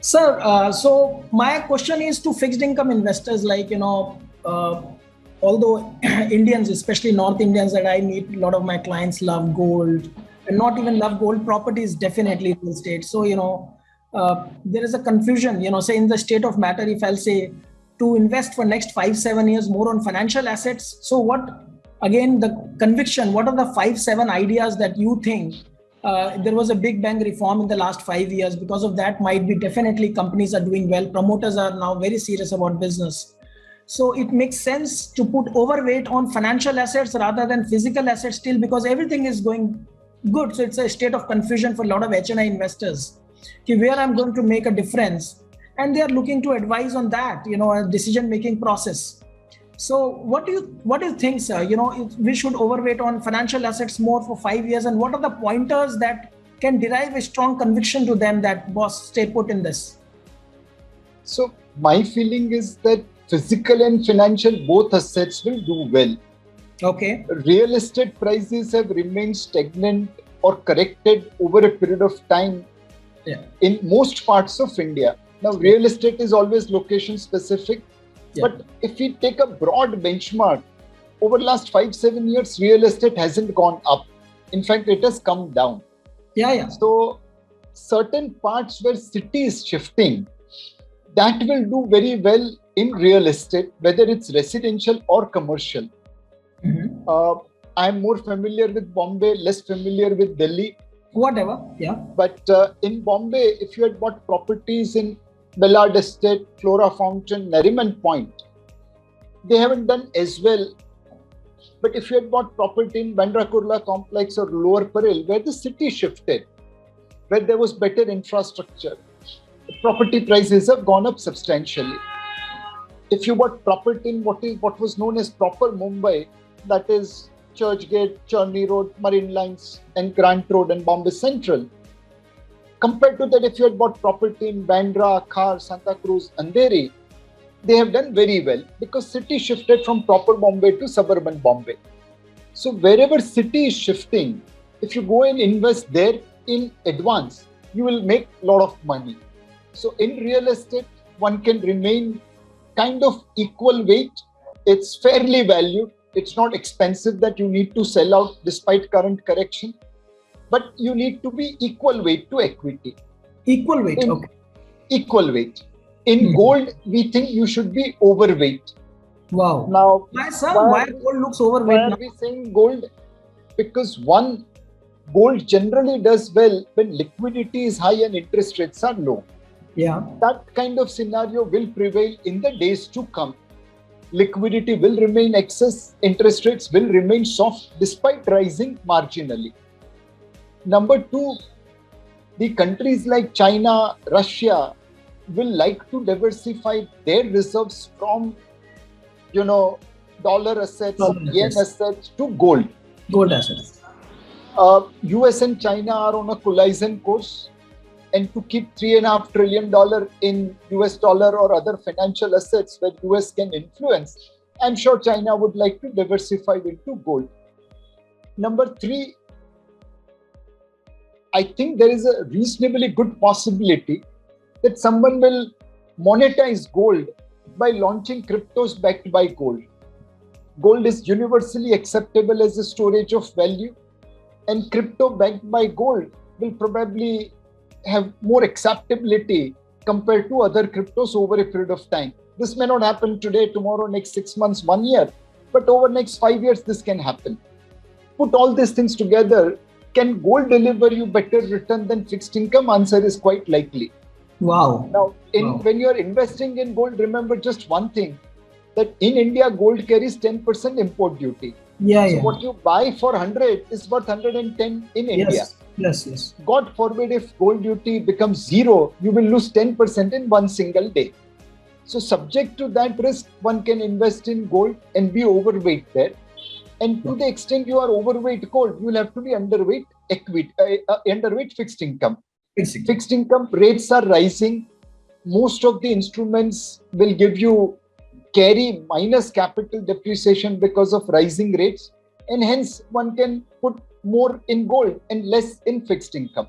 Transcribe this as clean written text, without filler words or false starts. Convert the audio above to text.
Sir, so my question is to fixed income investors, although Indians, especially North Indians that I meet, a lot of my clients love gold, and not even love gold, properties, definitely real estate. So, there is a confusion, say in the state of matter, if I'll say to invest for next 5, 7 years more on financial assets. So what, again, the conviction, what are the 5, 7 ideas that you think there was a big bang reform in the last 5 years? Because of that, might be definitely companies are doing well. Promoters are now very serious about business. So it makes sense to put overweight on financial assets rather than physical assets still, because everything is going good. So it's a state of confusion for a lot of HNI investors. Okay, where I'm going to make a difference, and they are looking to advise on that, a decision making process. So what do you think, sir? We should overweight on financial assets more for 5 years, and what are the pointers that can derive a strong conviction to them that boss, stay put in this? So my feeling is that physical and financial both assets will do well. Okay. Real estate prices have remained stagnant or corrected over a period of time in most parts of India. Now, real estate is always location specific. But if we take a broad benchmark, over the last 5, 7 years, real estate hasn't gone up. In fact, it has come down. So certain parts where city is shifting, that will do very well in real estate, whether it's residential or commercial. I'm more familiar with Bombay, less familiar with Delhi. Whatever, But in Bombay, if you had bought properties in Ballard Estate, Flora Fountain, Nariman Point, they haven't done as well. But if you had bought property in Bandra Kurla Complex or Lower Parel, where the city shifted, where there was better infrastructure, property prices have gone up substantially. If you bought property in what was known as proper Mumbai, that is Churchgate, Churney Road, Marine Lines, and Grant Road and Bombay Central, compared to that, if you had bought property in Bandra, Khar, Santa Cruz, Andheri, they have done very well because city shifted from proper Bombay to suburban Bombay. So wherever city is shifting, if you go and invest there in advance, you will make a lot of money. So in real estate, one can remain kind of equal weight. It's fairly valued. It's not expensive that you need to sell out despite current correction. But you need to be equal weight to equity. Equal weight, okay. Equal weight. In gold, we think you should be overweight. Wow. Now, why gold looks overweight? Why are we saying gold? Because one, gold generally does well when liquidity is high and interest rates are low. That kind of scenario will prevail in the days to come. Liquidity will remain excess, interest rates will remain soft despite rising marginally. Number two, the countries like China, Russia will like to diversify their reserves from, dollar assets, yen assets to gold. Gold assets. US and China are on a collision course, and to keep $3.5 trillion in US dollar or other financial assets where US can influence, I'm sure China would like to diversify into gold. Number three, I think there is a reasonably good possibility that someone will monetize gold by launching cryptos backed by gold. Gold is universally acceptable as a storage of value, and crypto backed by gold will probably have more acceptability compared to other cryptos over a period of time. This may not happen today, tomorrow, next 6 months, 1 year, but over next 5 years, this can happen. Put all these things together, can gold deliver you better return than fixed income? Answer is quite likely. Wow. Now, when you're investing in gold, remember just one thing, that in India, gold carries 10% import duty. So what you buy for 100 is worth 110 in India. Yes. God forbid if gold duty becomes zero, you will lose 10% in one single day. So subject to that risk, one can invest in gold and be overweight there. And to the extent you are overweight gold, you will have to be underweight equity, underweight fixed income. Fixed income rates are rising. Most of the instruments will give you carry minus capital depreciation because of rising rates, and hence one can put more in gold and less in fixed income.